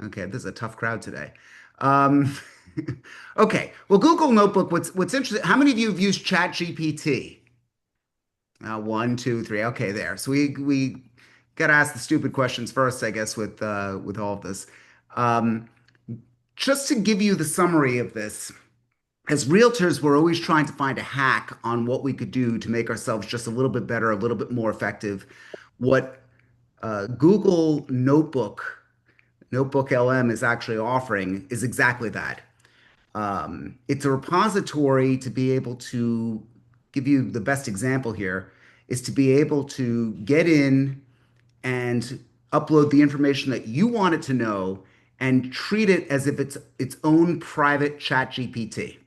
Okay, this is a tough crowd today. Um, okay, well, Google Notebook. What's interesting? How many of you have used ChatGPT? One, two, three. Okay, there. So we got to ask the stupid questions first, I guess, with all of this. Um, just to give you the summary of this, as realtors, we're always trying to find a hack on what we could do to make ourselves just a little bit better, a little bit more effective. What Google Notebook LM is actually offering is exactly that. It's a repository to be able to give you the best example here is to be able to get in and upload the information that you want it to know and treat it as if it's its own private chat GPT.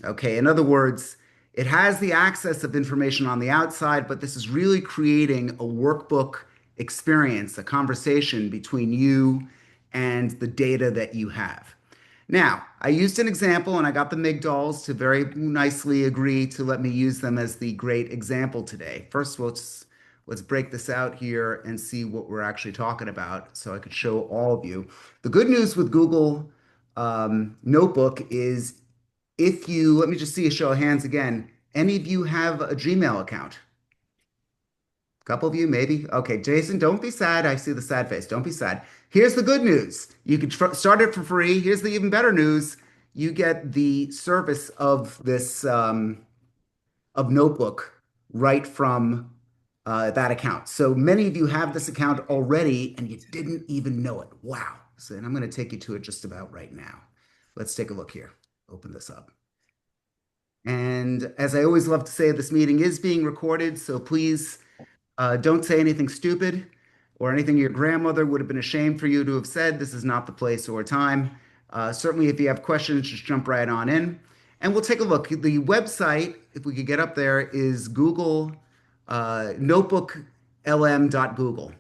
Okay, in other words, it has the access of information on the outside, but this is really creating a workbook experience, a conversation between you and the data that you have. Now, I used an example and I got the Migdols to very nicely agree to let me use them as the great example today. First, let's break this out here and see what we're actually talking about so I could show all of you. The good news with Google Notebook is if you, let me just see a show of hands again. Any of you have a Gmail account? A couple of you, maybe. Okay, Jason, don't be sad. I see the sad face. Don't be sad. Here's the good news. You can start it for free. Here's the even better news. You get the service of this of Notebook right from that account. So many of you have this account already and you didn't even know it. Wow. So, and I'm going to take you to it just about right now. Let's take a look here. Open this up. And as I always love to say, this meeting is being recorded, so please don't say anything stupid or anything your grandmother would have been ashamed for you to have said. This is not the place or time. Certainly, if you have questions, just jump right on in. And we'll take a look. The website, if we could get up there, is Google notebooklm.google.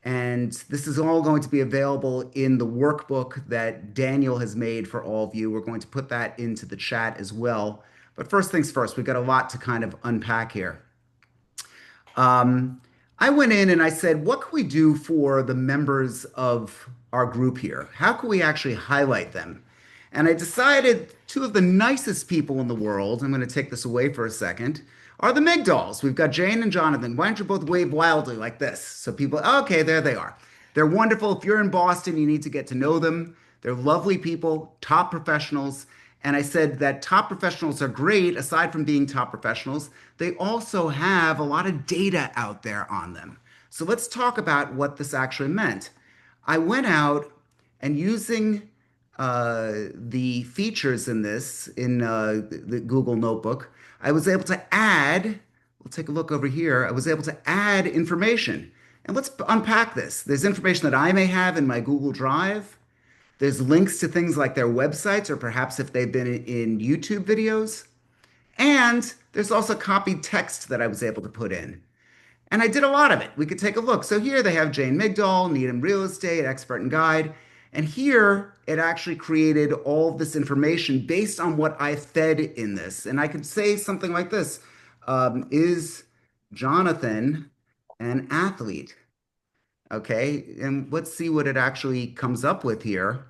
And this is all going to be available in the workbook that Daniel has made for all of you. We're going to put that into the chat as well. But first things first, we've got a lot to kind of unpack here. Um, I went in and I said, what can we do for the members of our group here? How can we actually highlight them? And I decided two of the nicest people in the world, I'm going to take this away for a second, are the Migdols. We've got Jane and Jonathan. Why don't you both wave wildly like this? So people, okay, there they are. They're wonderful. If you're in Boston, you need to get to know them. They're lovely people, top professionals. And I said that top professionals are great, aside from being top professionals, they also have a lot of data out there on them. So let's talk about what this actually meant. I went out and using the features in this, in the Google Notebook, I was able to add, we'll take a look over here, I was able to add information. And let's unpack this. There's information that I may have in my Google Drive. There's links to things like their websites or perhaps if they've been in YouTube videos. And there's also copied text that I was able to put in. And I did a lot of it. We could take a look. So here they have Jane Migdol, Needham Real Estate, Expert and Guide. And here it actually created all of this information based on what I fed in this. And I could say something like this. Is Jonathan an athlete? Okay, and let's see what it actually comes up with here.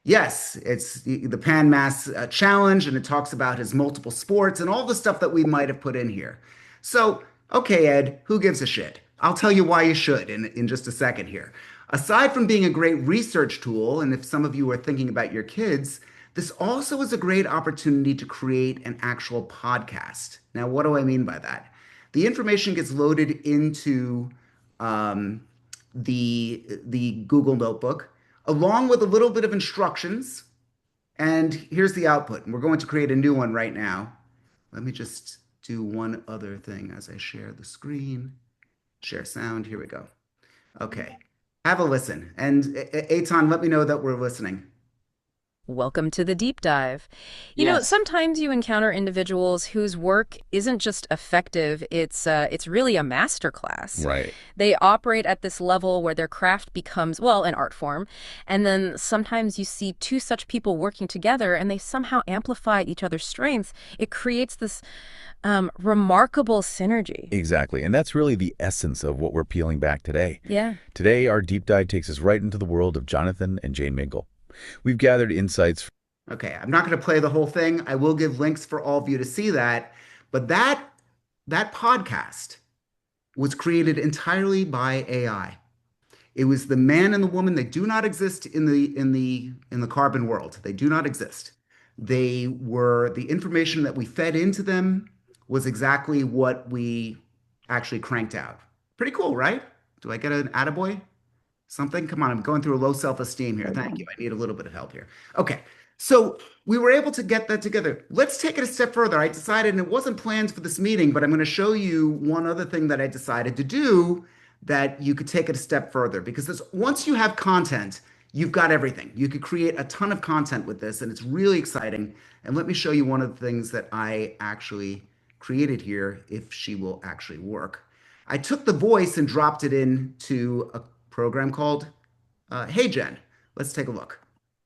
Yes, it's the Pan Mass Challenge, and it talks about his multiple sports and all the stuff that we might have put in here. So, okay, Ed, who gives a shit? I'll tell you why you should in just a second here. Aside from being a great research tool, and if some of you are thinking about your kids, this also is a great opportunity to create an actual podcast. Now, what do I mean by that? The information gets loaded into um, the Google Notebook along with a little bit of instructions. And here's the output. And we're going to create a new one right now. Let me just do one other thing as I share the screen. Share sound. Here we go. Okay. Have a listen. And Eitan, let me know that we're listening. Welcome to the deep dive. Yes. Sometimes you encounter individuals whose work isn't just effective, it's really a masterclass. Right. They operate at this level where their craft becomes, well, an art form, and then sometimes you see two such people working together and they somehow amplify each other's strengths. It creates this remarkable synergy. Exactly. And that's really the essence of what we're peeling back today. Yeah. Today, our deep dive takes us right into the world of Jonathan and Jane Migdol. We've gathered insights. Okay, I'm not going to play the whole thing. I will give links for all of you to see that. But that podcast was created entirely by AI. It was the man and the woman. They do not exist in the carbon world. They do not exist. They were the information that we fed into them was exactly what we actually cranked out. Pretty cool, right? Do I get an attaboy? Something? Come on, I'm going through a low self-esteem here. Thank you. I need a little bit of help here. Okay. So we were able to get that together. Let's take it a step further. I decided, and it wasn't planned for this meeting, but I'm going to show you one other thing that I decided to do that you could take it a step further because once you have content, you've got everything. You could create a ton of content with this, and it's really exciting. And let me show you one of the things that I actually created here, if she will actually work. I took the voice and dropped it into a program called Hey Jen. Let's take a look.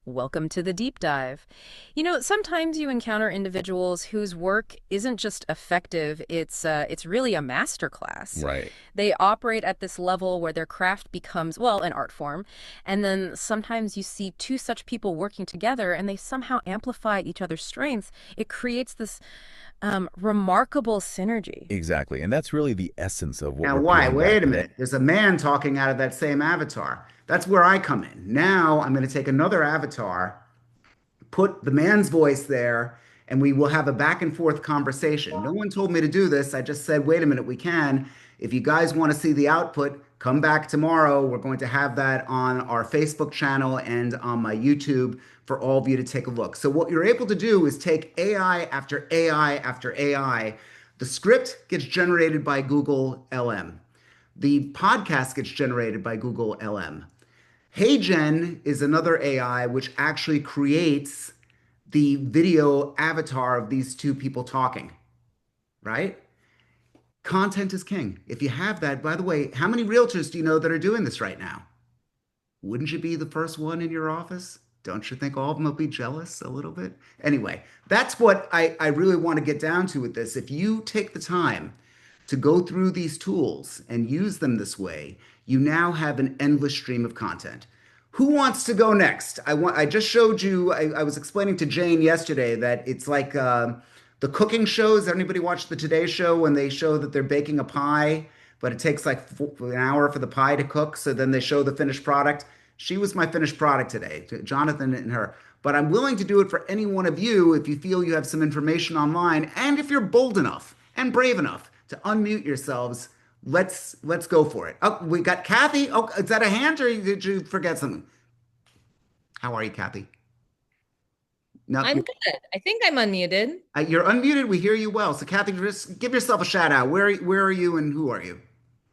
Welcome to the deep dive. Sometimes you encounter individuals whose work isn't just effective, it's really a masterclass. Right. They operate at this level where their craft becomes, well, an art form, and then sometimes you see two such people working together and they somehow amplify each other's strengths. It creates this remarkable synergy. Exactly. And that's really the essence of what Now, we're why? peeling back Wait a today. minute. There's a man talking out of that same avatar. That's where I come in. Now I'm going to take another avatar, put the man's voice there, and we will have a back and forth conversation. No one told me to do this. I just said, wait a minute, we can. If you guys want to see the output, come back tomorrow. We're going to have that on our Facebook channel and on my YouTube for all of you to take a look. So, what you're able to do is take AI after AI after AI. The script gets generated by Google LM. The podcast gets generated by Google LM. HeyGen is another AI which actually creates the video avatar of these two people talking, right? Content is king. If you have that, by the way, how many realtors do you know that are doing this right now? Wouldn't you be the first one in your office? Don't you think all of them will be jealous a little bit? Anyway, that's what I really want to get down to with this. If you take the time to go through these tools and use them this way, you now have an endless stream of content. Who wants to go next? I just showed you, I was explaining to Jane yesterday that it's like the cooking shows. Anybody watch the Today Show when they show that they're baking a pie, but it takes like an hour for the pie to cook. So then they show the finished product. She was my finished product today, Jonathan and her. But I'm willing to do it for any one of you if you feel you have some information online, and if you're bold enough and brave enough to unmute yourselves. Let's go for it. Oh, we got Kathy. Oh, is that a hand or did you forget something? How are you, Kathy? No, I'm good. I think I'm unmuted. you're unmuted. We hear you well. So, Kathy, just give yourself a shout out. Where are you and who are you?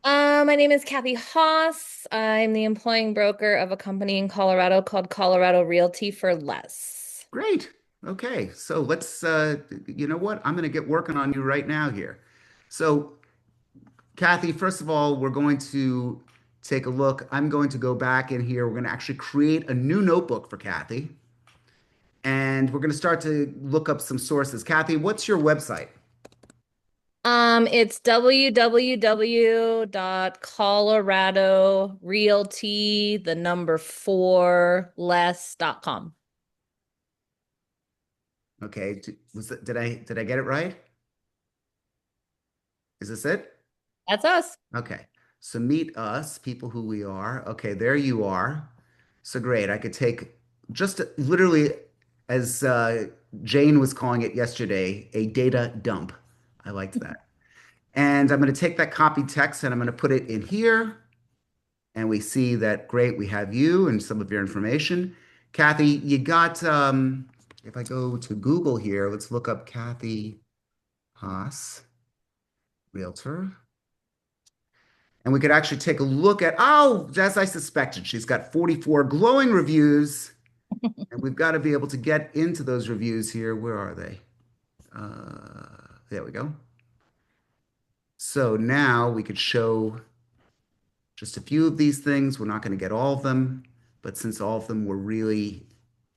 My name is Kathy Haas. I'm the employing broker of a company in Colorado called Colorado Realty for Less. Great. Okay. So let's, you know what? I'm going to get working on you right now here. So, Kathy, first of all, we're going to take a look. I'm going to go back in here. We're going to actually create a new notebook for Kathy. And we're going to start to look up some sources. Kathy, what's your website? It's www.coloradorealty, the number 4less.com. Okay. Did I get it right? Is this it? That's us. Okay. So meet us, people who we are. Okay, there you are. So great. I could take just literally, as Jane was calling it yesterday, a data dump. I liked that. And I'm going to take that copy text and I'm going to put it in here. And we see that, great, we have you and some of your information. Kathy, you got, if I go to Google here, let's look up Kathy Haas, realtor. And we could actually take a look at, oh, as I suspected, she's got 44 glowing reviews And we've got to be able to get into those reviews here. Where are they? There we go. So now we could show just a few of these things. We're not going to get all of them, but since all of them were really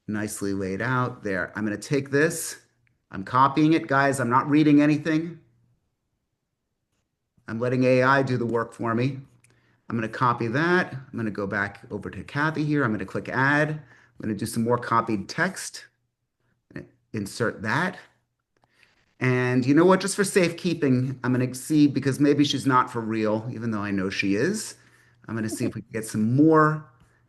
nicely laid out there, I'm going to take this. I'm copying it, guys. I'm not reading anything. I'm letting AI do the work for me. I'm going to copy that. I'm going to go back over to Kathy here. I'm going to click add. I'm going to do some more copied text. Insert that. And you know what? Just for safekeeping, I'm going to see because maybe she's not for real, even though I know she is. I'm going to see if we can get some more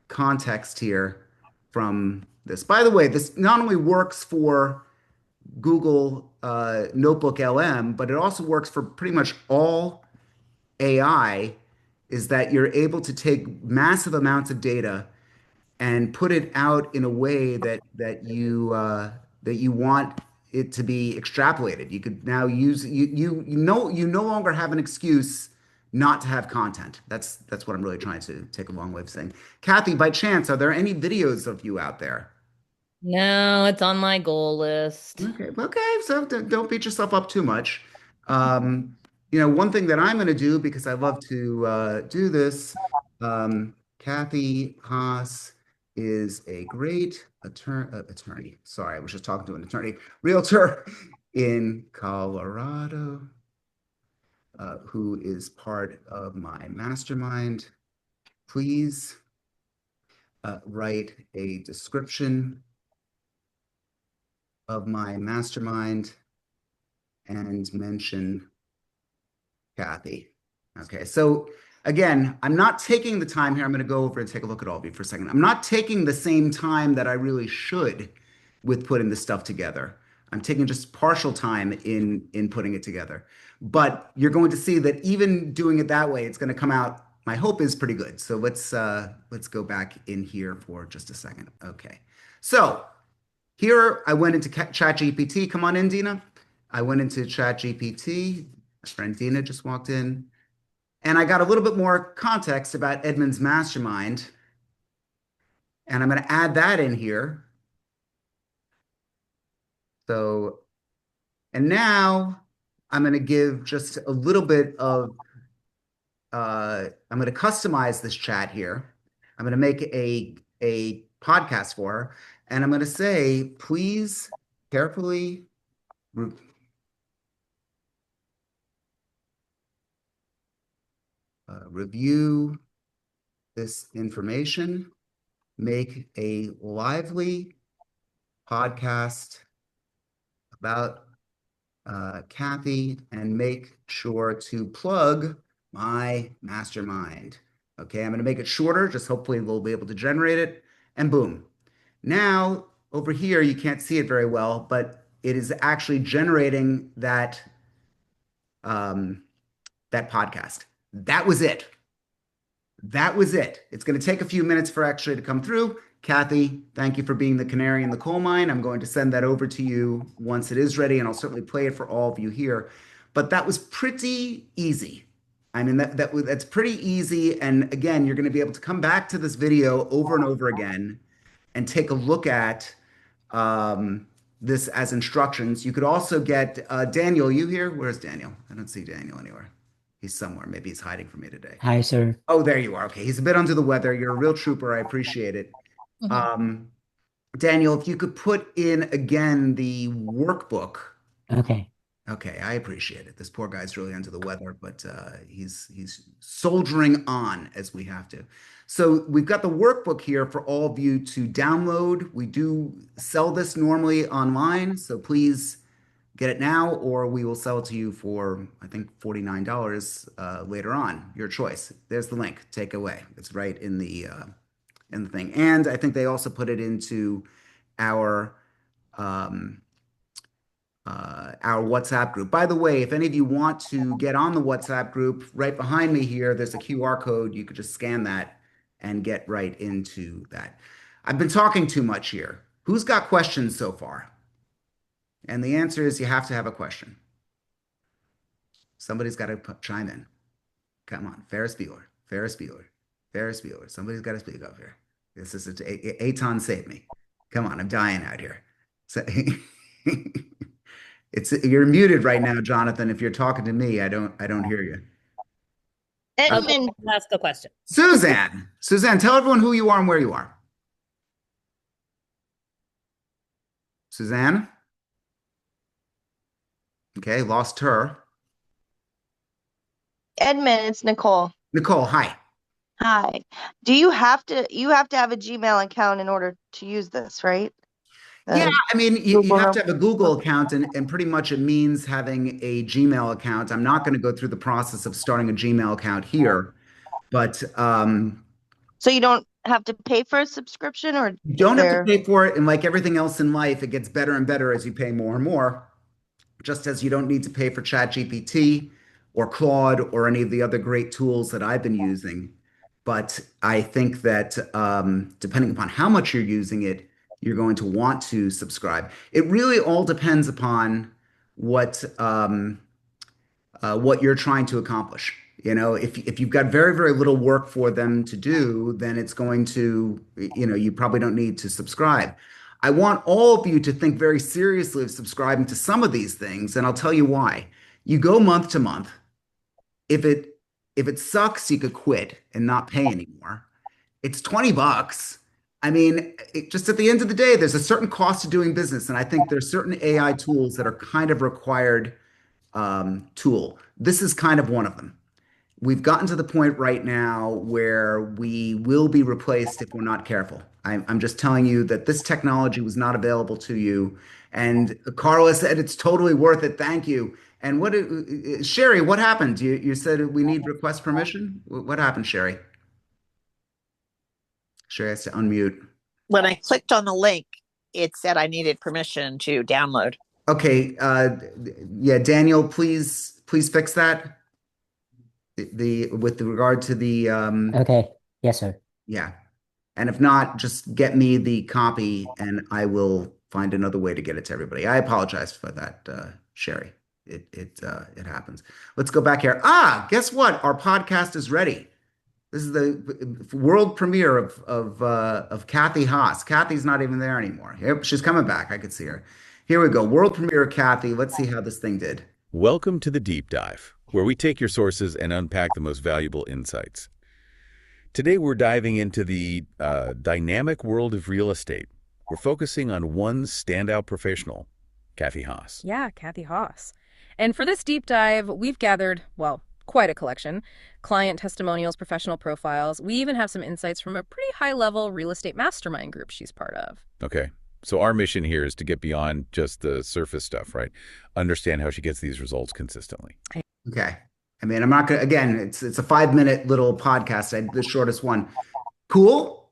context here from this. By the way, this not only works for Google Notebook LM, but it also works for pretty much all AI, is that you're able to take massive amounts of data and put it out in a way that you want it to be extrapolated. You could now use you no longer have an excuse not to have content. That's what I'm really trying to take a long way of saying. Kathy, by chance, are there any videos of you out there? No, it's on my goal list. Okay, okay. So don't beat yourself up too much. One thing that I'm going to do because I love to do this. Kathy Haas is a great attorney. Sorry, I was just talking to an attorney, realtor in Colorado, who is part of my mastermind. Please write a description of my mastermind and mention Kathy. Okay, so again, I'm not taking the time here. I'm going to go over and take a look at all of you for a second. I'm not taking the same time that I really should with putting this stuff together. I'm taking just partial time in putting it together. But you're going to see that even doing it that way, it's going to come out. My hope is pretty good. So let's go back in here for just a second. Okay. So here I went into ChatGPT. Come on in, Dina. I went into ChatGPT. My friend Dina just walked in. And I got a little bit more context about Edmund's mastermind. And I'm going to add that in here. So, and now I'm going to give just a little bit of, I'm going to customize this chat here. I'm going to make a podcast for her. And I'm going to say, please carefully re review this information, make a lively podcast about Kathy, and make sure to plug my mastermind. Okay, I'm going to make it shorter, just hopefully we'll be able to generate it, and boom. Now, over here, you can't see it very well, but it is actually generating um, that podcast. That was it. That was it. It's going to take a few minutes for actually to come through. Kathy, thank you for being the canary in the coal mine. I'm going to send that over to you once it is ready, and I'll certainly play it for all of you here. But that was pretty easy. I mean, that's pretty easy. And again, you're going to be able to come back to this video over and over again and take a look at this as instructions. You could also get Daniel. You here? Where's Daniel? I don't see Daniel anywhere. He's somewhere. Maybe he's hiding from me today. Hi, sir. Oh, there you are. Okay. He's a bit under the weather. You're a real trooper. I appreciate it. Mhm. Um, Daniel, if you could put in again the workbook. Okay. Okay, I appreciate it. This poor guy's really under the weather, but he's soldiering on as we have to. So we've got the workbook here for all of you to download. We do sell this normally online, so please get it now, or we will sell it to you for, I think, $49 later on. Your choice. There's the link. Take it away. It's right in the thing. And I think they also put it into our um, our WhatsApp group. By the way, if any of you want to get on the WhatsApp group, right behind me here, there's a QR code. You could just scan that and get right into that. I've been talking too much here. Who's got questions so far? And the answer is you have to have a question. Somebody's got to chime in. Come on, Ferris Bueller, Ferris Bueller, Ferris Bueller. Somebody's got to speak up here. This is Aton, save me. Come on, I'm dying out here. So, you're muted right now, Jonathan. If you're talking to me, I don't hear you. Okay, Edmund, ask a question. Suzanne, tell everyone who you are and where you are. Suzanne, okay, lost her. Edmund, it's Nicole. Nicole, hi. Hi. You have to have a Gmail account in order to use this, right? Yeah, The I mean, you Google have to have a Google Notebook. account, and pretty much it means having a Gmail account. I'm not going to go through the process of starting a Gmail account here, but So you don't have to pay for a subscription, or you is don't have to there? pay for it. And like everything else in life, it gets better and better as you pay more and more. Just as you don't need to pay for ChatGPT or Claude or any of the other great tools that I've been using. But I think that depending upon how much you're using it, you're going to want to subscribe. It really all depends upon what what you're trying to accomplish. If you've got very, very little work for them to do, then it's going to, you probably don't need to subscribe. I want all of you to think very seriously of subscribing to some of these things, and I'll tell you why. You go month to month. If it sucks, you could quit and not pay anymore. It's $20. I mean, just at the end of the day, there's a certain cost to doing business, and I think there's certain AI tools that are kind of required tool. This is kind of one of them. We've gotten to the point right now where we will be replaced if we're not careful. I'm just telling you that this technology was not available to you. And Carla said it's totally worth it. Thank you. And Sherry, what happened? You said we need request permission? What happened, Sherry? Sherry has to unmute. When I clicked on the link, it said I needed permission to download. Okay. Yeah, Daniel, please fix that. The with regard to the Okay. Yes, sir. yeah. And if not, just get me the copy and I will find another way to get it to everybody. I apologize for that, Sherry. It happens. Let's go back here. Guess what? Our podcast is ready. This is the world premiere of Kathy Haas. Kathy's not even there anymore. Yep, she's coming back. I could see her. Here we go. World premiere of Kathy. Let's see how this thing did. Welcome to the Deep Dive, where we take your sources and unpack the most valuable insights. Today, we're diving into the dynamic world of real estate. We're focusing on one standout professional, Kathy Haas. Yeah, Kathy Haas. And for this deep dive, we've gathered, well, quite a collection. Client testimonials, professional profiles. We even have some insights from a pretty high-level real estate mastermind group she's part of. Okay, so our mission here is to get beyond just the surface stuff, right? Understand how she gets these results consistently. Okay. I mean, I'm not gonna, again, it's a 5-minute little podcast. I did the shortest one. Cool?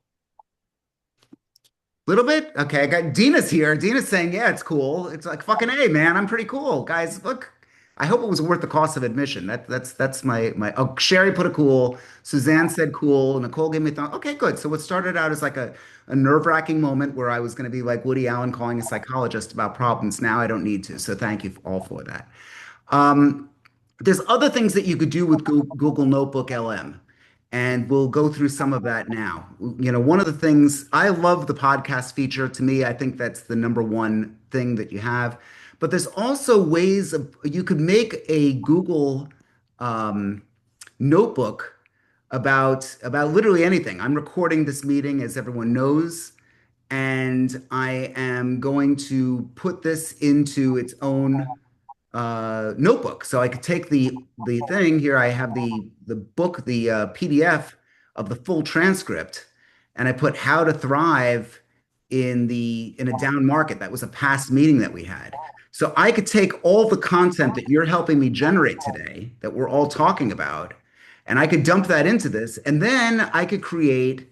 Little bit? Okay, I got Dina's here. Dina's saying, yeah, it's cool. It's like fucking A, man. I'm pretty cool. Guys, look. I hope it was worth the cost of admission. That's my oh, Sherry put a cool. Suzanne said cool. Nicole gave me a thought. Okay, good. So what started out as like a nerve-wracking moment where I was gonna be like Woody Allen calling a psychologist about problems. Now I don't need to. So thank you all for that. Um, there's other things that you could do with Google Notebook LM, and we'll go through some of that now. One of the things I love the podcast feature. To me, I think that's the number one thing that you have. But there's also ways of you could make a Google um, notebook about literally anything. I'm recording this meeting, as everyone knows, and I am going to put this into its own notebook. So I could take the thing here. I have the book, the PDF of the full transcript, and I put how to thrive in a down market. That was a past meeting that we had. So I could take all the content that you're helping me generate today, that we're all talking about, and I could dump that into this, and then I could create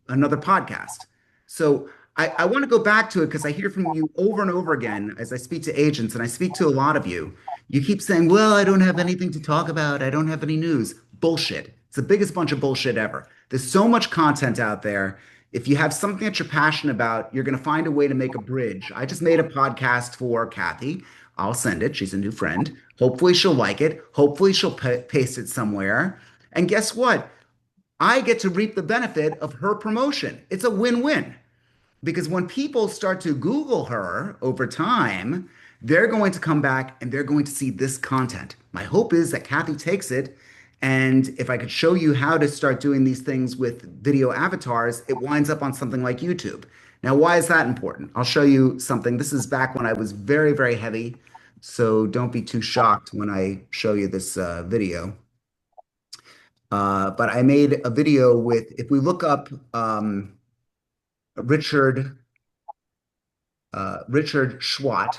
another podcast. So I want to go back to it because I hear from you over and over again as I speak to agents, and I speak to a lot of you. You keep saying, well, I don't have anything to talk about. I don't have any news. Bullshit. It's the biggest bunch of bullshit ever. There's so much content out there. If you have something that you're passionate about, you're going to find a way to make a bridge. I just made a podcast for Kathy. I'll send it. She's a new friend. Hopefully, she'll like it. Hopefully, she'll paste it somewhere. And guess what? I get to reap the benefit of her promotion. It's a win-win. Because when people start to Google her over time, they're going to come back and they're going to see this content. My hope is that Kathy takes it, and if I could show you how to start doing these things with video avatars, it winds up on something like YouTube. Now, why is that important? I'll show you something. This is back when I was very, very heavy, so don't be too shocked when I show you this video. But I made a video with, if we look up Richard Richard Schwat,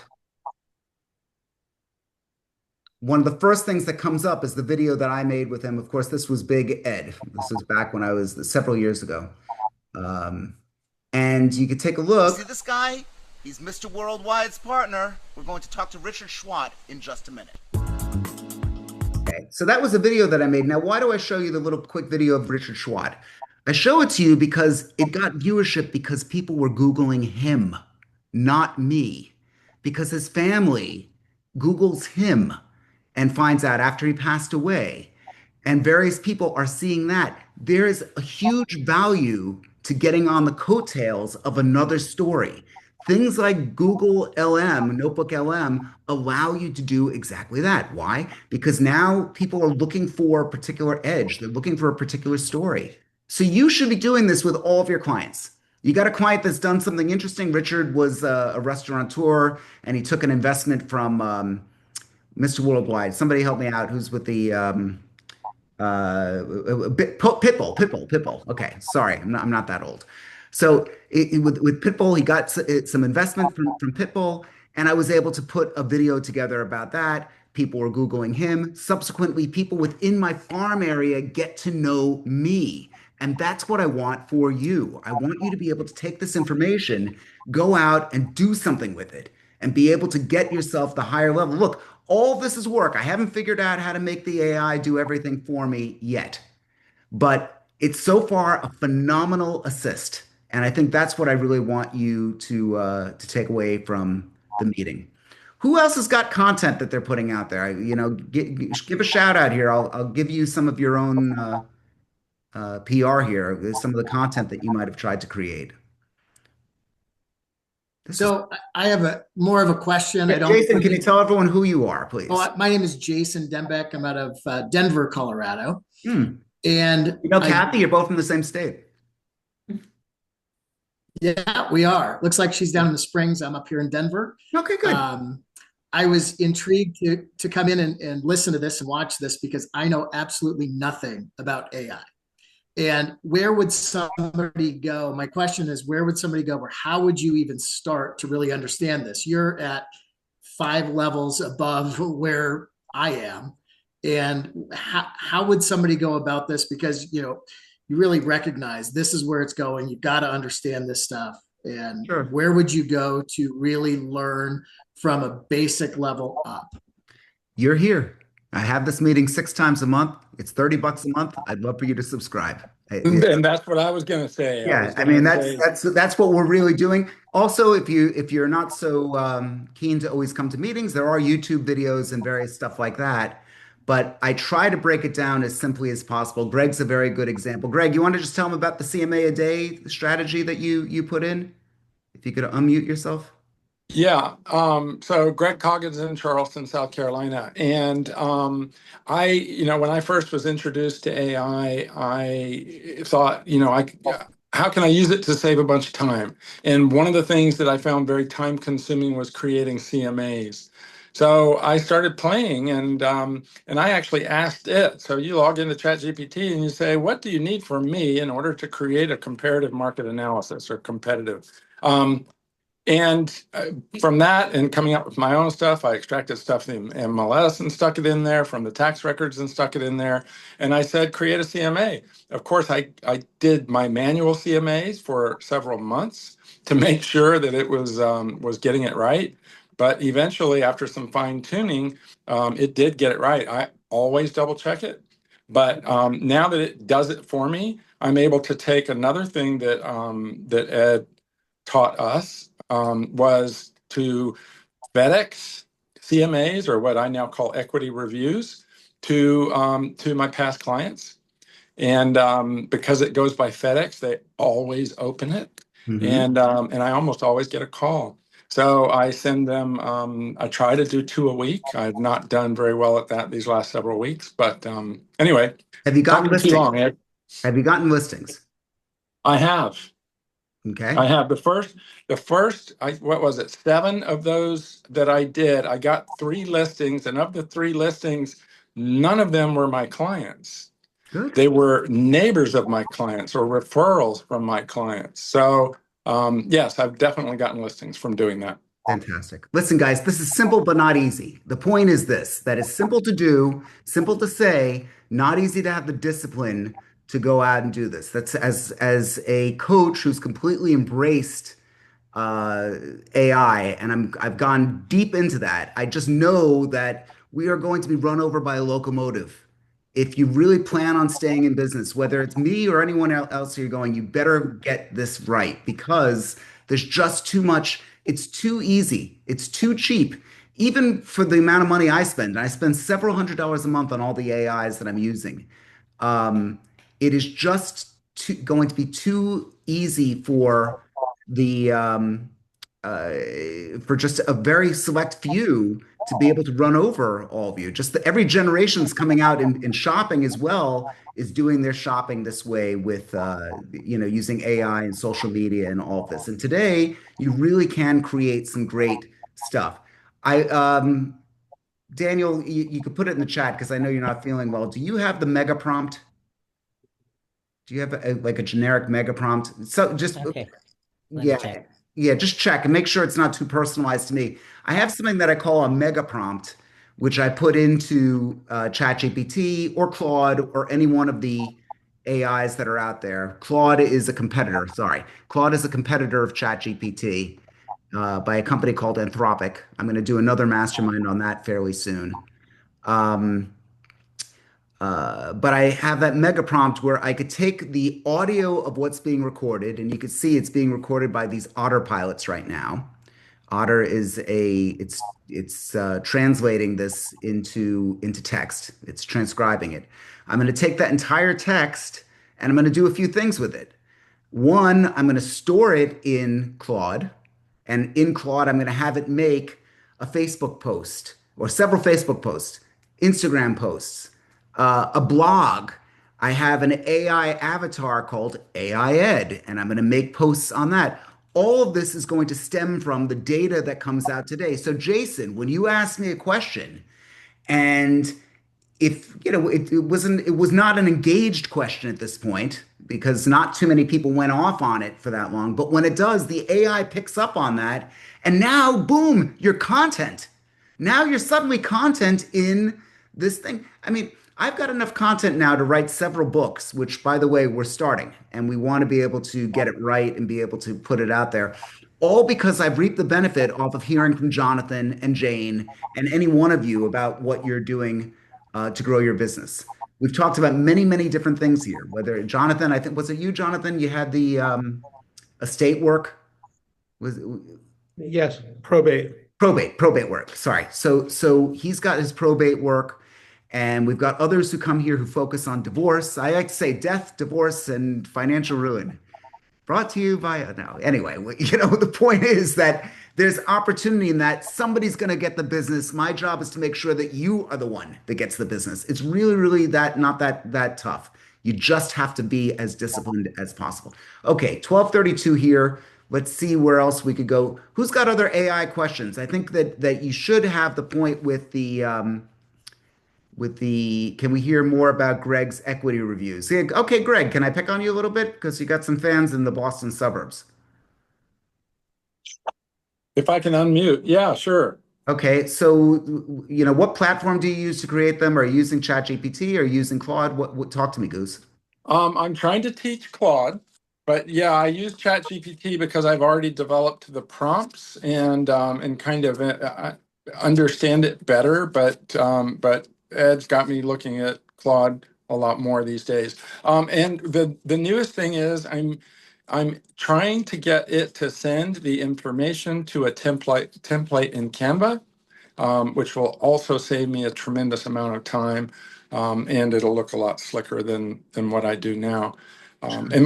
one of the first things that comes up is the video that I made with him. Of course, this was Big Ed. This was back when I was several years ago. Um, and you could take a look. See this guy? He's Mr. Worldwide's partner. We're going to talk to Richard Schwat in just a minute. Okay, so that was a video that I made. Now, why do I show you the little quick video of Richard Schwat? I show it to you because it got viewership because people were Googling him, not me. Because his family Googles him and finds out after he passed away. And various people are seeing that. There is a huge value to getting on the coattails of another story. Things like Google LM, Notebook LM, allow you to do exactly that. Why? Because now people are looking for a particular edge. They're looking for a particular story. So you should be doing this with all of your clients. You got a client that's done something interesting. Richard was a restaurateur, and he took an investment from Mr. Worldwide. Somebody help me out. Who's with the Pitbull. Okay, sorry, I'm not that old. So with Pitbull, he got some investment from Pitbull, and I was able to put a video together about that. People were Googling him. Subsequently, people within my farm area get to know me. And that's what I want for you. I want you to be able to take this information, go out and do something with it, and be able to get yourself the higher level. Look, all this is work. I haven't figured out how to make the AI do everything for me yet, but it's so far a phenomenal assist. And I think that's what I really want you to take away from the meeting. Who else has got content that they're putting out there? Give a shout out here. I'll give you some of your own PR here. There's some of the content that you might have tried to create. So I have more of a question. Yeah, Jason, can you tell everyone who you are, please? Oh, my name is Jason Dembeck. I'm out of Denver, Colorado. Hmm. And Kathy, you're both in the same state. Yeah, we are. Looks like she's down in the Springs. I'm up here in Denver. Okay, good. I was intrigued to come in and listen to this and watch this because I know absolutely nothing about AI. And where would somebody go? My question is, where would somebody go, or how would you even start to really understand this? You're at 5 levels above where I am. And how would somebody go about this? Because, you really recognize this is where it's going. You've got to understand this stuff. And Sure. Where would you go to really learn from a basic level up? You're here. I have this meeting 6 times a month. It's $30 a month. I'd love for you to subscribe. And that's what I was going to say. Yeah, I mean that's what we're really doing. Also, if you're not so keen to always come to meetings, there are YouTube videos and various stuff like that. But I try to break it down as simply as possible. Greg's a very good example. Greg, you want to just tell him about the CMA a day strategy that you put in? If you could unmute yourself. Yeah. So Greg Coggin's in Charleston, South Carolina. And when I first was introduced to AI, I thought, how can I use it to save a bunch of time? And one of the things that I found very time consuming was creating CMAs. So I started playing and I actually asked it. So you log into ChatGPT and you say, what do you need from me in order to create a comparative market analysis or competitive? And from that and coming up with my own stuff, I extracted stuff from MLS and stuck it in there, from the tax records and stuck it in there. And I said, create a CMA. Of course, I did my manual CMAs for several months to make sure that it was getting it right. But eventually, after some fine tuning, it did get it right. I always double check it. But now that it does it for me, I'm able to take another thing that that Ed taught us was to FedEx CMAs, or what I now call equity reviews, to my past clients. And because it goes by FedEx, they always open it. Mm-hmm. And I almost always get a call. So I send them. I try to do 2 a week. I've not done very well at that these last several weeks, but anyway, Have you gotten talking too listings? long, Ed. Have you gotten listings? I have. Okay. I have what was it? 7 of those that I did. I got 3 listings, and of the 3 listings, none of them were my clients. Good. They were neighbors of my clients or referrals from my clients. So, yes, I've definitely gotten listings from doing that. Fantastic. Listen, guys, this is simple but not easy. The point is this, that it's simple to do, simple to say, not easy to have the discipline to go out and do this. That's as a coach who's completely embraced uh, AI, and I've gone deep into that. I just know that we are going to be run over by a locomotive. If you really plan on staying in business, whether it's me or anyone else here going, you better get this right because there's just too much. It's too easy. It's too cheap. Even for the amount of money I spend, and I spend several $100s a month on all the AIs that I'm using. Um, it is just going to be too easy the uh, for just a very select few to be able to run over all of you. Just every generation's coming out in shopping as well is doing their shopping this way with using AI and social media and all of this. And today you really can create some great stuff. I Daniel, you could put it in the chat because I know you're not feeling well. Do you have the mega prompt? Do you have like a generic mega prompt? So just Okay, let me yeah, check. yeah, just check and make sure it's not too personalized to me. I have something that I call a mega prompt, which I put into ChatGPT or Claude or any one of the AIs that are out there. Claude is a competitor. Sorry, Claude is a competitor of ChatGPT by a company called Anthropic. I'm going to do another mastermind on that fairly soon. Um, but I have that mega prompt where I could take the audio of what's being recorded, and you could see it's being recorded by these Otter pilots right now. Otter is it's translating this into text. It's transcribing it. I'm going to take that entire text and I'm going to do a few things with it. One, I'm going to store it in Claude, and in Claude, I'm going to have it make a Facebook post or several Facebook posts, Instagram posts, a blog. I have an AI avatar called AI Ed, and I'm going to make posts on that. All of this is going to stem from the data that comes out today. So, Jason, when you ask me a question, and if it was not an engaged question at this point because not too many people went off on it for that long, but when it does, the AI picks up on that, and now boom, you're content. Now you're suddenly content in this thing. I mean, I've got enough content now to write several books, which, by the way, we're starting, and we want to be able to get it right and be able to put it out there, all because I've reaped the benefit off of hearing from Jonathan and Jane and any one of you about what you're doing to grow your business. We've talked about many, many different things here. Whether Jonathan, I think, was it you, Jonathan? You had the estate work. Was Yes, probate. probate work. Sorry. So he's got his probate work, and we've got others who come here who focus on divorce. I like to say death, divorce, and financial ruin. Brought to you by no. Anyway, the point is that there's opportunity in that somebody's going to get the business. My job is to make sure that you are the one that gets the business. It's really, really that not that tough. You just have to be as disciplined as possible. Okay, 12:32 here. Let's see where else we could go. Who's got other AI questions? I think that you should have the point with the can we hear more about Greg's equity reviews? Yeah, okay, Greg, can I pick on you a little bit because you got some fans in the Boston suburbs? If I can unmute, yeah, sure. Okay, so what platform do you use to create them? Are you using ChatGPT? Are you using Claude? What talk to me, Goose? I'm trying to teach Claude, but yeah, I use ChatGPT because I've already developed the prompts and kind of understand it better. But Ed's got me looking at Claude a lot more these days. And the newest thing is I'm trying to get it to send the information to a template in Canva, which will also save me a tremendous amount of time, and it'll look a lot slicker than what I do now. And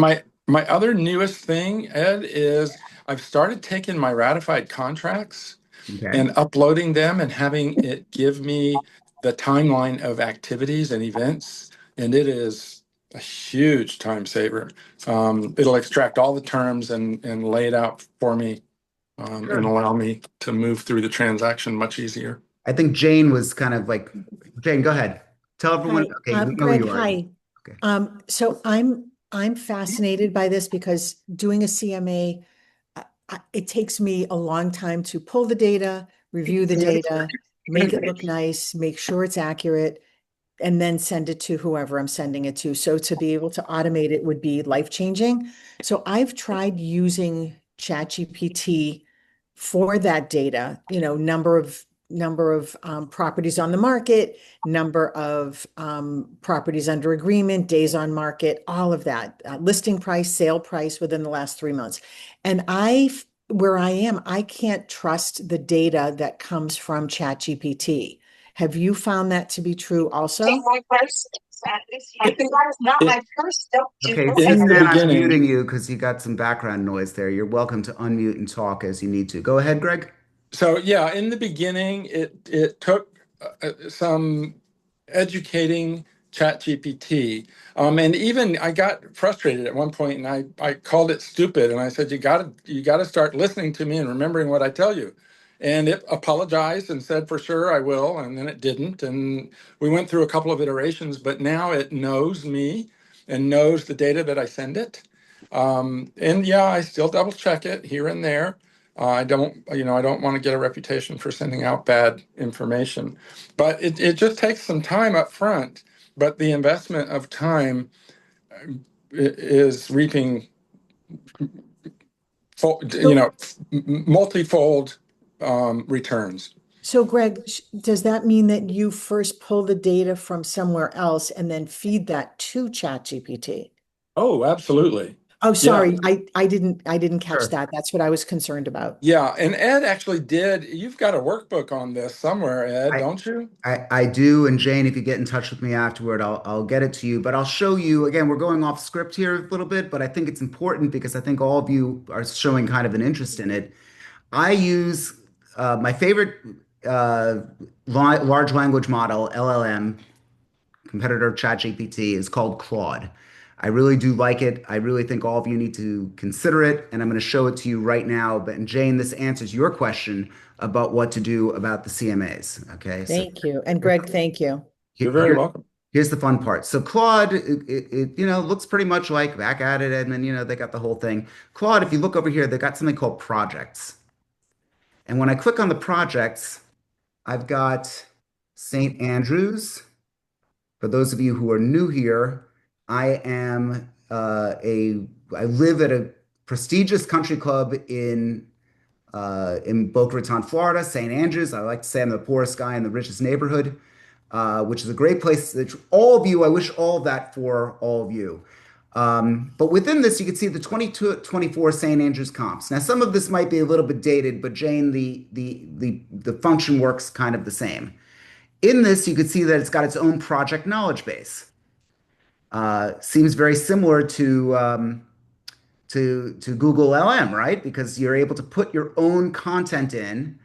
my other newest thing, Ed, is I've started taking my ratified contracts Okay. and uploading them and having it give me the timeline of activities and events. And it is a huge time saver. It'll extract all the terms and lay it out for me, and Sure. allow me to move through the transaction much easier. I think Jane was kind of like, Jane, go ahead. Tell everyone. Hi, Okay, we know who Greg, you are. hi. Okay. So I'm fascinated by this because doing a CMA, it takes me a long time to pull the data, review the data, make it look nice, make sure it's accurate, and then send it to whoever I'm sending it to. So to be able to automate it would be life-changing. So I've tried using ChatGPT for that data, number of properties on the market, number of properties under agreement, days on market, all of that, listing price, sale price within the last 3 months. And where I am, I can't trust the data that comes from ChatGPT. Have you found that to be true also? It, Okay, since in the then I'm muting beginning, you because you got some background noise there. You're welcome to unmute and talk as you need to. Go ahead, Greg. so yeah, in the beginning, it took some educating ChatGPT, and even I got frustrated at one point, and I called it stupid, and I said, you gotta start listening to me and remembering what I tell you. And it apologized and said, for sure, I will, and then it didn't. And we went through a couple of iterations, but now it knows me and knows the data that I send it. And yeah, I still double check it here and there. I don't want to get a reputation for sending out bad information, but it just takes some time up front. But the investment of time is reaping, So, multifold returns. so Greg, does that mean that you first pull the data from somewhere else and then feed that to ChatGPT? Oh, absolutely. Oh, Yeah. sorry, I didn't catch Sure. that. That's what I was concerned about. Yeah. And Ed actually did. You've got a workbook on this somewhere, Ed, I, don't you? I do, and Jane, if you get in touch with me afterward, I'll get it to you. But I'll show you again. We're going off script here a little bit, but I think it's important because I think all of you are showing kind of an interest in it. I use my favorite uh, large language model (LLM) competitor of ChatGPT is called Claude. I really do like it. I really think all of you need to consider it, and I'm going to show it to you right now. But and Jane, this answers your question about what to do about the CMAs. Okay, so Thank you. And Greg, thank you. You're very here, welcome. here's the fun part. So Claude, looks pretty much like back at it, Edmund. They got the whole thing. Claude, if you look over here, they got something called projects, and when I click on the projects, I've got St. Andrews. For those of you who are new here, I am I live at a prestigious country club in Boca Raton, Florida, St. Andrews. I like to say I'm the poorest guy in the richest neighborhood, which is a great place. That all of you, I wish all of that for all of you. But within this, you can see the 22-24 St. Andrews comps. Now, some of this might be a little bit dated, but Jane, the function works kind of the same. In this, you can see that it's got its own project knowledge base. Seems very similar to Google LM, right? Because you're able to put your own content in,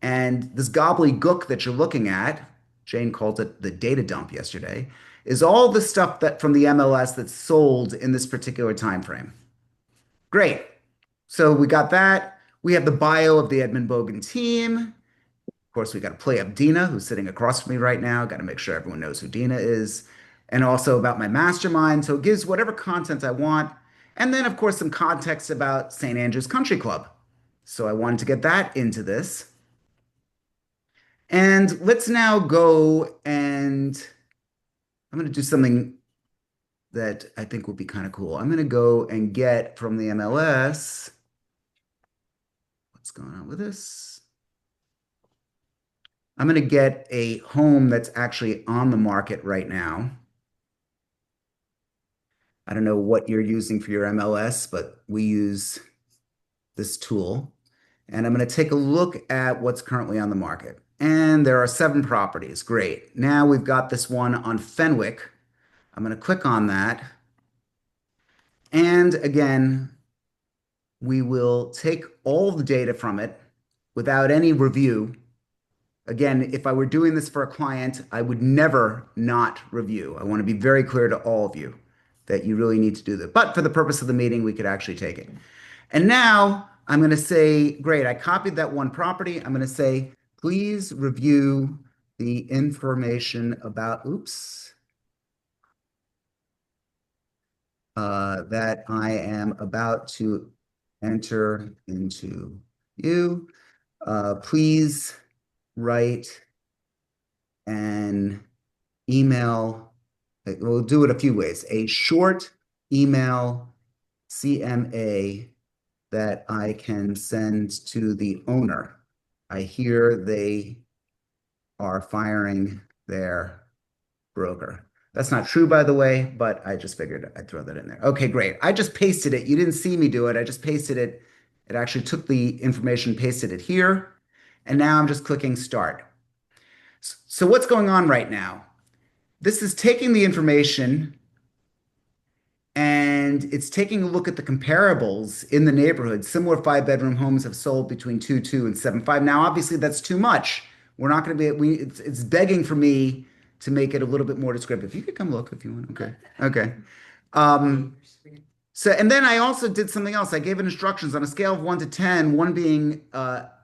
and this gobbledygook that you're looking at, Jane called it the data dump yesterday, is all the stuff that from the MLS that's sold in this particular time frame. Great. So we got that. We have the bio of the Edmund Bogen team. Of course, we got to play up Dina, who's sitting across from me right now. Got to make sure everyone knows who Dina is. And also about my mastermind. So it gives whatever content I want. And then, of course, some context about St. Andrews Country Club. So I wanted to get that into this. And let's now go and I'm going to do something that I think would be kind of cool. I'm going to go and get from the MLS. What's going on with this? I'm going to get a home that's actually on the market right now. I don't know what you're using for your MLS, but we use this tool. And I'm going to take a look at what's currently on the market. And there are 7 properties. Great. Now we've got this one on Fenwick. I'm going to click on that. And again, we will take all the data from it without any review. Again, if I were doing this for a client, I would never not review. I want to be very clear to all of you that you really need to do that. But for the purpose of the meeting, we could actually take it. And now I'm going to say, great, I copied that one property. I'm going to say, please review the information about, that I am about to enter into you. Please write an email. We'll do it a few ways. A short email CMA that I can send to the owner. I hear they are firing their broker. That's not true, by the way, but I just figured I'd throw that in there. Okay, great. I just pasted it. You didn't see me do it. I just pasted it. It actually took the information, pasted it here, and now I'm just clicking start. So what's going on right now? This is taking the information and it's taking a look at the comparables in the neighborhood. Similar five-bedroom homes have sold between 2.2 and 7.5. Now, obviously, that's too much. We're not going to be. It's begging for me to make it a little bit more descriptive. You could come look if you want. Okay. Okay. So, and then I also did something else. I gave it instructions on a scale of 1 to 10, 1 being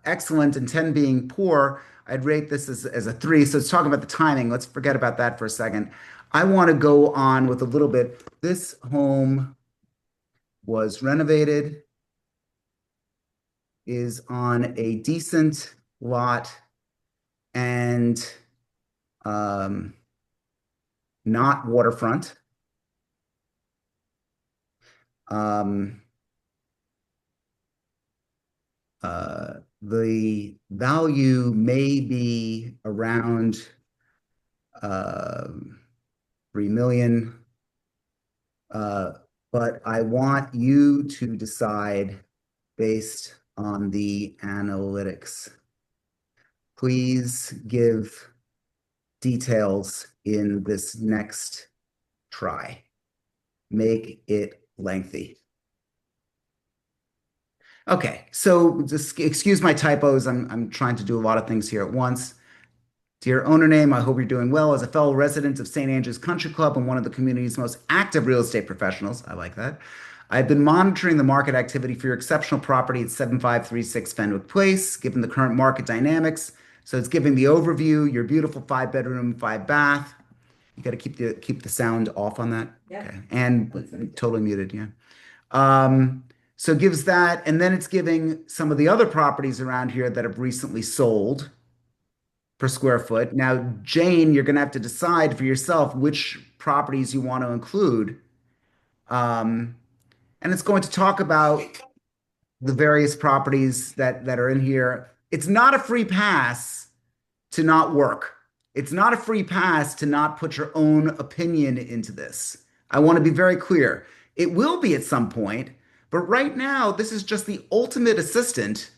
excellent and 10 being poor. I'd rate this as a 3. So it's talking about the timing. Let's forget about that for a second. I want to go on with a little bit. This home was renovated, is on a decent lot, and not waterfront. The value may be around 3 million, but I want you to decide based on the analytics. Please give details in this next try. Make it lengthy. Okay, so just excuse my typos. I'm trying to do a lot of things here at once. Dear owner name, I hope you're doing well. As a fellow resident of St. Andrews Country Club and one of the community's most active real estate professionals, I like that. I've been monitoring the market activity for your exceptional property at 7536 Fenwick Place, given the current market dynamics. So it's giving the overview, your beautiful 5-bedroom, 5-bath. You got to keep the sound off on that. Yeah. Okay. And totally muted, yeah. So it gives that, and then it's giving some of the other properties around here that have recently sold per square foot. Now, Jane, you're going to have to decide for yourself which properties you want to include. And it's going to talk about the various properties that are in here. It's not a free pass to not work. It's not a free pass to not put your own opinion into this. I want to be very clear. It will be at some point, but right now, this is just the ultimate assistant.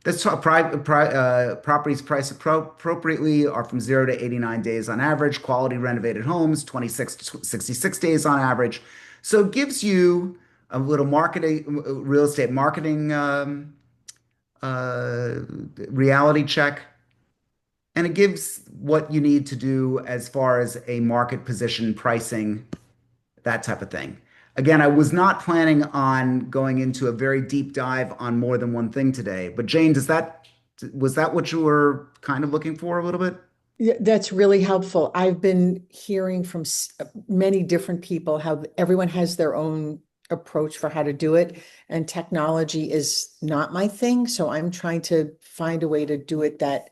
That's properties priced appropriately are from 0 to 89 days on average. Quality renovated homes, 26 to 66 days on average. So it gives you a little marketing, real estate marketing reality check. And it gives what you need to do as far as a market position pricing, that type of thing. Again, I was not planning on going into a very deep dive on more than one thing today. But Jane, was that what you were kind of looking for a little bit? Yeah, that's really helpful. I've been hearing from many different people how everyone has their own approach for how to do it, and technology is not my thing. So I'm trying to find a way to do it that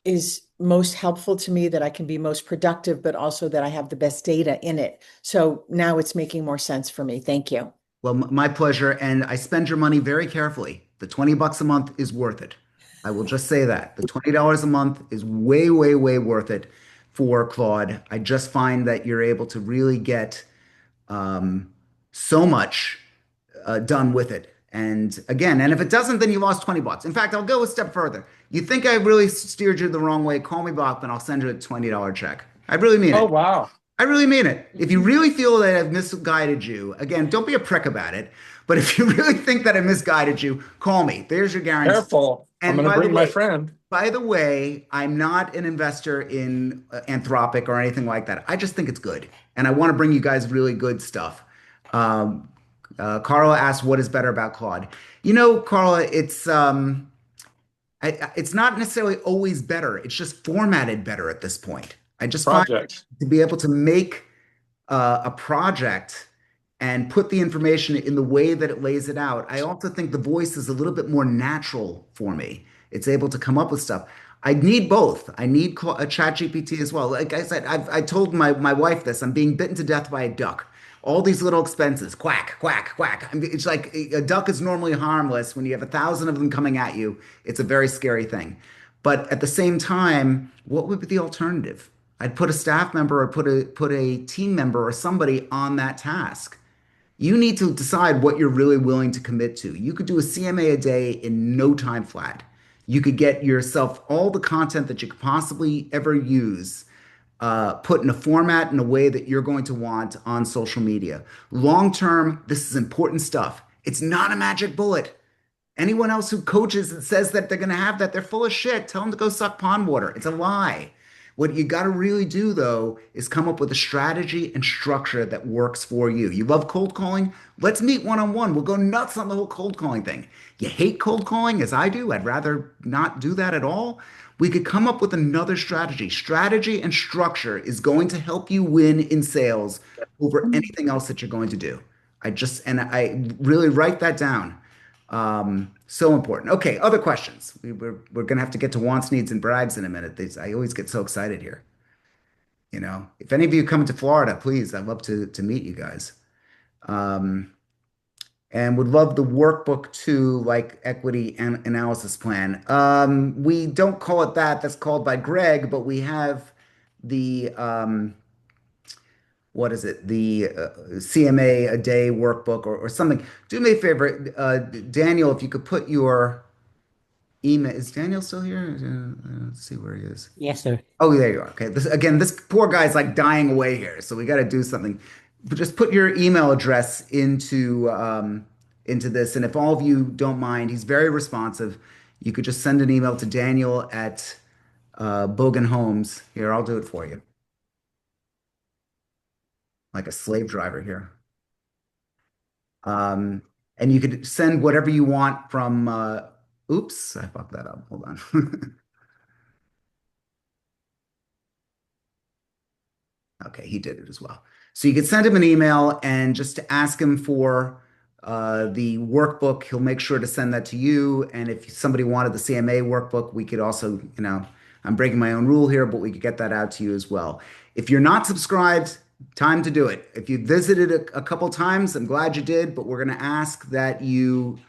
is most helpful to me, that I can be most productive, but also that I have the best data in it. So now it's making more sense for me. Thank you. Well, my pleasure. And I spend your money very carefully. The $20 a month is worth it. I will just say that. The $20 a month is way, way, way worth it for Claude. I just find that you're able to really get so much done with it. And again, and if it doesn't, then you lost $20. In fact, I'll go a step further. You think I really steered you the wrong way, call me back and I'll send you a $20 check. I really mean it. Oh, wow. I really mean it. If you really feel that I've misguided you, again, don't be a prick about it. But if you really think that I misguided you, call me. There's your guarantee. Careful. I'm And going to bring my friend. by the way, I'm not an investor in Anthropic or anything like that. I just think it's good, and I want to bring you guys really good stuff. Um, Carla asked, "What is better about Claude?" You know, Carla, it's not necessarily always better. It's just formatted better at this point. I just find Projects. to be able to make a project and put the information in the way that it lays it out. I also think the voice is a little bit more natural for me. It's able to come up with stuff. I need both. I need a chat GPT as well. Like I said, I told my wife this. I'm being bitten to death by a duck. All these little expenses, quack, quack, quack. I mean, it's like a duck is normally harmless. When you have 1,000 of them coming at you, it's a very scary thing. But at the same time, what would be the alternative? I'd put a staff member or put a team member or somebody on that task. You need to decide what you're really willing to commit to. You could do a CMA a day in no time flat. You could get yourself all the content that you could possibly ever use, put in a format in a way that you're going to want on social media. Long term, this is important stuff. It's not a magic bullet. Anyone else who coaches and says that they're going to have that, they're full of shit. Tell them to go suck pond water. It's a lie. What you got to really do, though, is come up with a strategy and structure that works for you. You love cold calling? Let's meet one on one. We'll go nuts on the whole cold calling thing. You hate cold calling as I do? I'd rather not do that at all. We could come up with another strategy. Strategy and structure is going to help you win in sales over anything else that you're going to do. And I really write that down. So important. Okay, other questions. We're gonna have to get to wants, needs, and brags in a minute. I always get so excited here. You know, if any of you come to Florida, please, I'd love to meet you guys. Um, and would love the workbook too, like equity and analysis plan. We don't call it that. That's called by Greg, but we have the what is it? The CMA a day workbook or something. Do me a favor, Daniel, if you could put your email. Is Daniel still here? Let's see where he is. Yes, sir. Oh, there you are. Okay. This poor guy's like dying away here, so we got to do something. But just put your email address into this, and if all of you don't mind, he's very responsive. You could just send an email to Daniel at Bogen Homes. Here, I'll do it for you, like a slave driver here. Um, and you could send whatever you want from. Oops, I fucked that up. Hold on. Okay, he did it as well. So you could send him an email and just to ask him for the workbook. He'll make sure to send that to you. And if somebody wanted the CMA workbook, we could also, I'm breaking my own rule here, but we could get that out to you as well. If you're not subscribed, time to do it. If you visited a couple times, I'm glad you did, but we're going to ask that you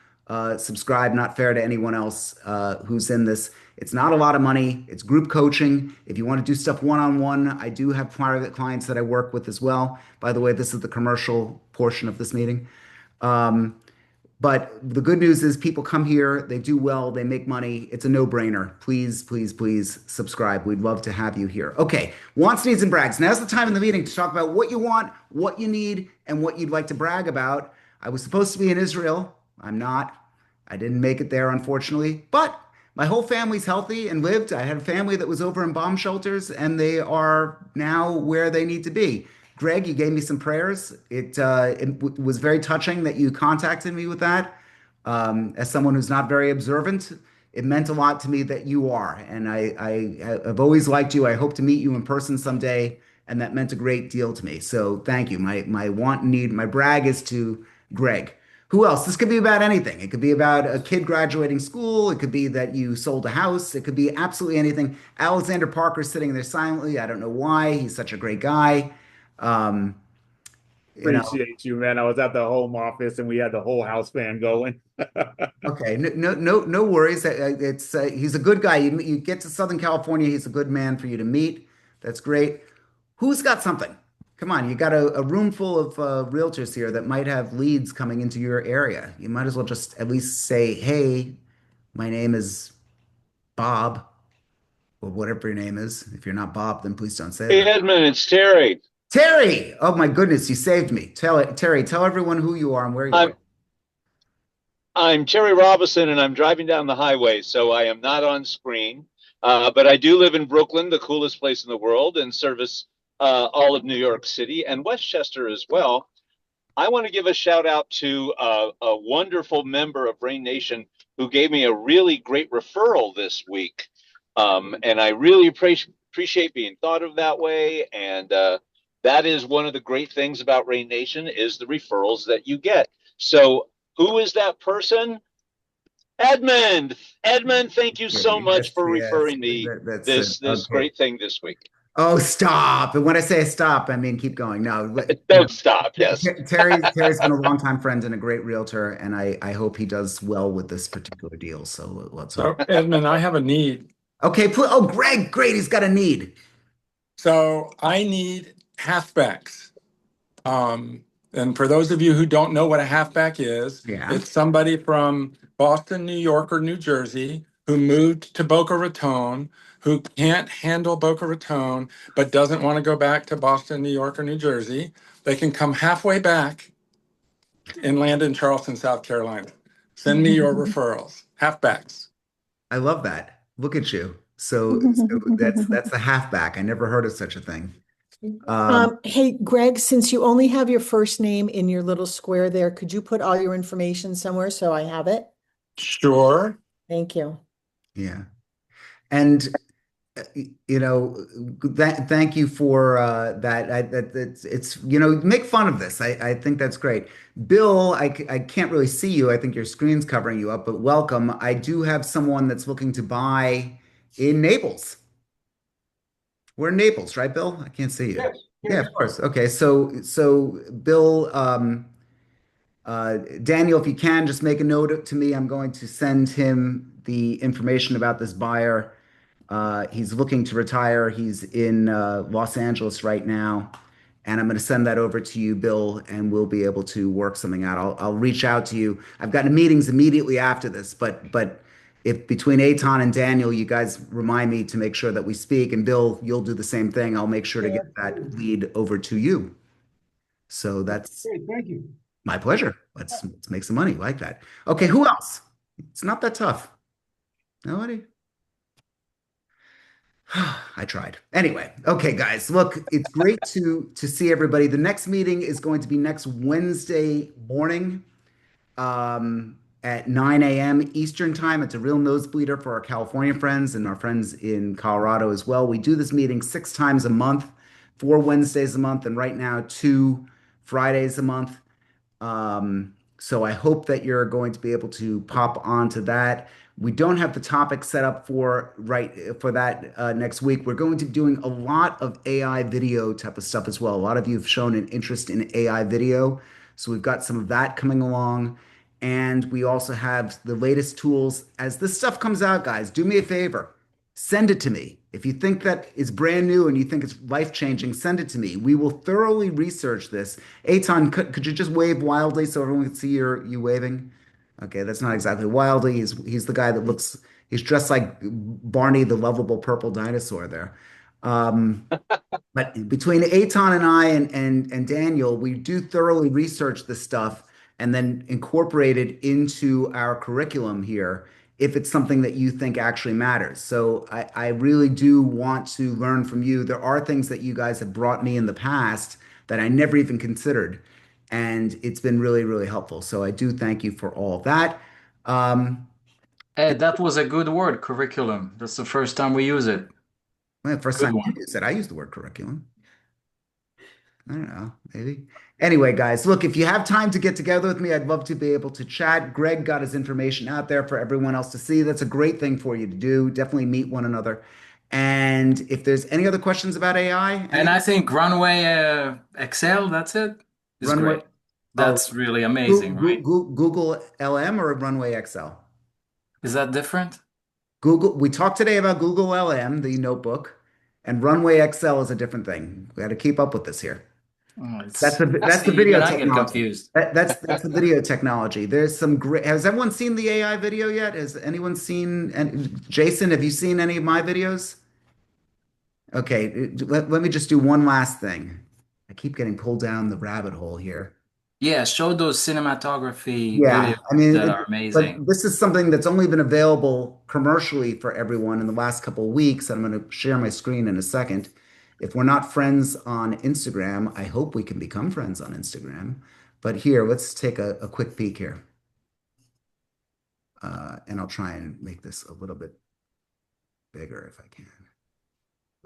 subscribe. Not fair to anyone else who's in this. It's not a lot of money. It's group coaching. If you want to do stuff one-on-one, I do have private clients that I work with as well. By the way, this is the commercial portion of this meeting. But the good news is people come here, they do well, they make money. It's a no-brainer. Please, please, please subscribe. We'd love to have you here. Okay, wants, needs, and brags. Now's the time in the meeting to talk about what you want, what you need, and what you'd like to brag about. I was supposed to be in Israel. I'm not. I didn't make it there, unfortunately. But my whole family's healthy and lived. I had a family that was over in bomb shelters, and they are now where they need to be. Greg, you gave me some prayers. It was very touching that you contacted me with that. As someone who's not very observant, it meant a lot to me that you are. And I've always liked you. I hope to meet you in person someday. And that meant a great deal to me. So thank you. My want and need, my brag is to Greg. Who else? This could be about anything. It could be about a kid graduating school. It could be that you sold a house. It could be absolutely anything. Alexander Parker's sitting there silently. I don't know why. He's such a great guy. Um, Appreciate you, man. I was at the home office and we had the whole house fan going. Okay, no worries. It's he's a good guy. You get to Southern California, he's a good man for you to meet. That's great. Who's got something? Come on, you got a room full of realtors here that might have leads coming into your area. You might as well just at least say, "Hey, my name is Bob," or whatever your name is. If you're not Bob, then please don't say Hey, that. Edmund, it's Terry. Terry! Oh my goodness, you saved me. Terry, tell everyone who you are and where you are. I'm Terry Robinson, and I'm driving down the highway, so I am not on screen. But I do live in Brooklyn, the coolest place in the world, and service all of New York City and Westchester as well. I want to give a shout out to a wonderful member of Rain Nation who gave me a really great referral this week. And I really appreciate being thought of that way. And that is one of the great things about Rain Nation is the referrals that you get. So who is that person? Edmund. Edmund, thank you so much for Yes, referring me that's it. this Okay. great thing this week. Oh, stop. And when I say stop, I mean keep going. No, Don't stop. Yes. Terry's been a longtime friend and a great realtor, and I hope he does well with this particular deal. So let's So, hope. Edmund, I have a need. Okay, oh, Greg, great. He's got a need. So I need halfbacks. And for those of you who don't know what a halfback is, Yeah. it's somebody from Boston, New York, or New Jersey who moved to Boca Raton, who can't handle Boca Raton, but doesn't want to go back to Boston, New York, or New Jersey. They can come halfway back and land in Charleston, South Carolina. Send me your referrals. Halfbacks. I love that. Look at you. So that's the halfback. I never heard of such a thing. Hey, Greg, since you only have your first name in your little square there, could you put all your information somewhere so I have it? Sure. Thank you. Yeah. And you know, thank you for that. It's make fun of this. I think that's great. Bill, I can't really see you. I think your screen's covering you up, but welcome. I do have someone that's looking to buy in Naples. We're in Naples, right, Bill? I can't see you. Yes, Yeah, yes. of course. Okay, so Bill, Daniel, if you can just make a note to me, I'm going to send him the information about this buyer. He's looking to retire. He's in Los Angeles right now, and I'm going to send that over to you, Bill, and we'll be able to work something out. I'll reach out to you. I've gotten meetings immediately after this, but if between Aton and Daniel, you guys remind me to make sure that we speak, and Bill, you'll do the same thing. I'll make sure to get that lead over to you. So that's Great, thank you. my pleasure. Let's make some money like that. Okay, who else? It's not that tough. Nobody? I tried. Anyway, okay, guys, look, it's great to see everybody. The next meeting is going to be next Wednesday morning at 9 a.m. Eastern time. It's a real nosebleeder for our California friends and our friends in Colorado as well. We do this meeting 6 times a month, 4 Wednesdays a month, and right now 2 Fridays a month. So I hope that you're going to be able to pop onto that. We don't have the topic set up for that next week. We're going to be doing a lot of AI video type of stuff as well. A lot of you have shown an interest in AI video, so we've got some of that coming along. And we also have the latest tools. As this stuff comes out, guys, do me a favor. Send it to me. If you think that it's brand new and you think it's life-changing, send it to me. We will thoroughly research this. Aton, could you just wave wildly so everyone can see you waving? Okay, that's not exactly wildly. He's the guy that looks, he's dressed like Barney the lovable purple dinosaur there. But between Aton and I and Daniel, we do thoroughly research this stuff and then incorporate it into our curriculum here if it's something that you think actually matters. So I really do want to learn from you. There are things that you guys have brought me in the past that I never even considered, and it's been really, really helpful. So I do thank you for all of that. Hey, that was a good word, curriculum. That's the first time we use it. Well, first Good time one. you said I used the word curriculum. I don't know, maybe. Anyway, guys, look, if you have time to get together with me, I'd love to be able to chat. Greg got his information out there for everyone else to see. That's a great thing for you to do. Definitely meet one another. And if there's any other questions about AI, And I think Runway Excel, that's it. Is Runway, great. That's really amazing, right? Google LM or Runway XL? Is that different? Google, we talked today about Google LM, the notebook, and Runway XL is a different thing. We got to keep up with this here. Oh, That's the see, video even I get technology. confused. That's the video technology. There's some great. Has everyone seen the AI video yet? Has anyone seen? And Jason, have you seen any of my videos? Okay, let me just do one last thing. I keep getting pulled down the rabbit hole here. Yeah, show those cinematography Yeah, videos I mean, that are amazing. but this is something that's only been available commercially for everyone in the last couple of weeks. I'm going to share my screen in a second. If we're not friends on Instagram, I hope we can become friends on Instagram. But here, let's take a quick peek here. And I'll try and make this a little bit bigger if I can.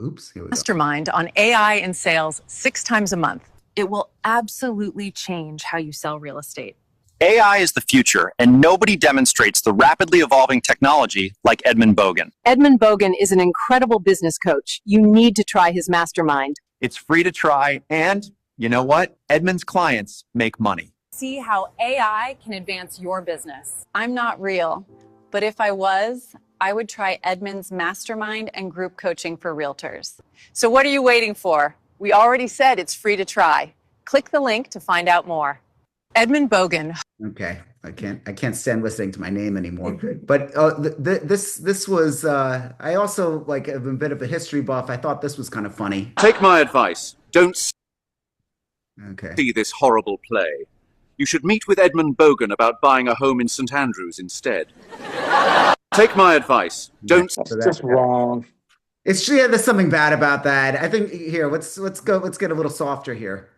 Oops, here we go. Mastermind on AI in sales 6 times a month. It will absolutely change how you sell real estate. AI is the future, and nobody demonstrates the rapidly evolving technology like Edmund Bogen. Edmund Bogen is an incredible business coach. You need to try his mastermind. It's free to try, and you know what? Edmund's clients make money. See how AI can advance your business. I'm not real, but if I was, I would try Edmund's mastermind and group coaching for realtors. So what are you waiting for? We already said it's free to try. Click the link to find out more. Edmund Bogen. Okay, I can't stand listening to my name anymore. But this was I also like am a bit of a history buff. I thought this was kind of funny. Take my advice. Don't Okay. see this horrible play. You should meet with Edmund Bogen about buying a home in St. Andrews instead. Take my advice. Don't. That's just wrong. It's yeah, there's something bad about that. I think here, let's get a little softer here.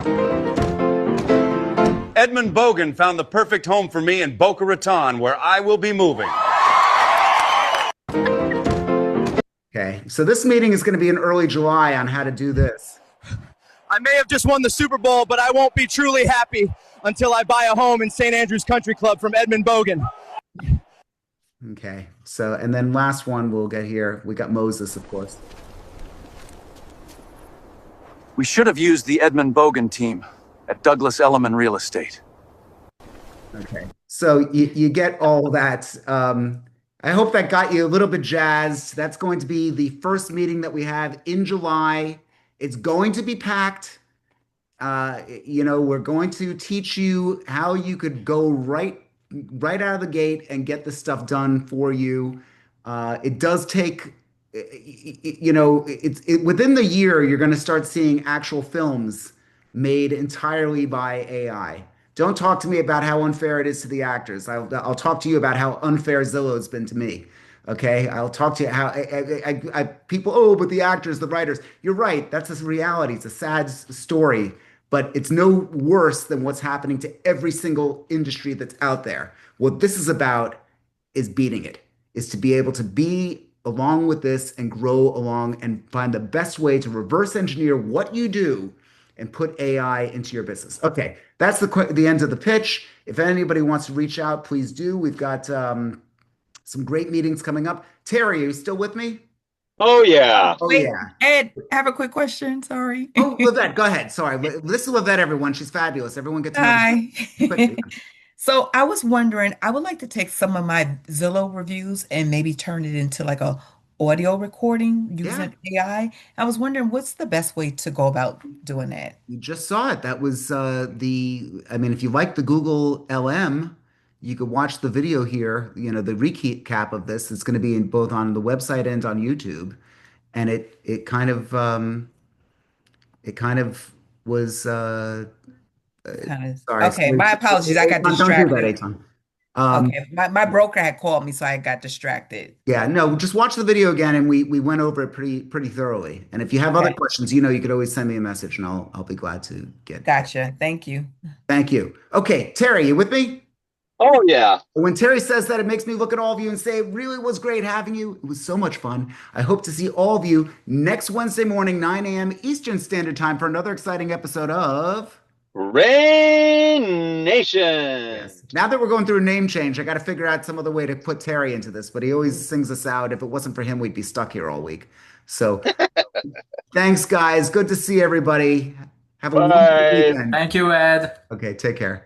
Edmund Bogen found the perfect home for me in Boca Raton, where I will be moving. Okay, so this meeting is going to be in early July on how to do this. I may have just won the Super Bowl, but I won't be truly happy until I buy a home in St. Andrews Country Club from Edmund Bogen. Okay, so and then last one we'll get here. We got Moses, of course. We should have used the Edmund Bogen team at Douglas Elliman Real Estate. Okay, so you get all that. I hope that got you a little bit jazzed. That's going to be the first meeting that we have in July. It's going to be packed. We're going to teach you how you could go right out of the gate and get this stuff done for you. It does take, within the year, you're going to start seeing actual films made entirely by AI. Don't talk to me about how unfair it is to the actors. I'll talk to you about how unfair Zillow's been to me. Okay, I'll talk to you how people, oh, but the actors, the writers. You're right. That's a reality. It's a sad story, but it's no worse than what's happening to every single industry that's out there. What this is about is beating it, is to be able to be along with this and grow along and find the best way to reverse engineer what you do and put AI into your business. Okay, that's the end of the pitch. If anybody wants to reach out, please do. We've got some great meetings coming up. Terry, are you still with me? Oh, yeah. Oh, Wait, yeah. Ed, I have a quick question. Sorry. Oh, Livette, go ahead. Sorry. This is Livette, everyone. She's fabulous. Everyone get to know Hi. quickly. So I was wondering, I would like to take some of my Zillow reviews and maybe turn it into like a audio recording using AI. I was wondering what's the best way to go about doing that? You just saw it. That was if you like the Google LM, you could watch the video here, the recap of this. It's going to be in both on the website and on YouTube. And it kind of was sorry. Okay, my apologies. I got distracted. Don't do that, Eitan. Okay, my broker had called me, so I got distracted. Yeah, no, just watch the video again, and we went over it pretty thoroughly. And if you have other questions, you could always send me a message, and I'll be glad to get. Gotcha. Thank you. Thank you. Okay, Terry, you with me? Oh, yeah. When Terry says that, it makes me look at all of you and say, it really was great having you. It was so much fun. I hope to see all of you next Wednesday morning, 9 a.m. Eastern Standard Time for another exciting episode of Rain Nation. Yes. Now that we're going through a name change, I got to figure out some other way to put Terry into this, but he always sings us out. If it wasn't for him, we'd be stuck here all week. So thanks, guys. Good to see everybody. Have a wonderful weekend. Thank you, Ed. Okay, take care.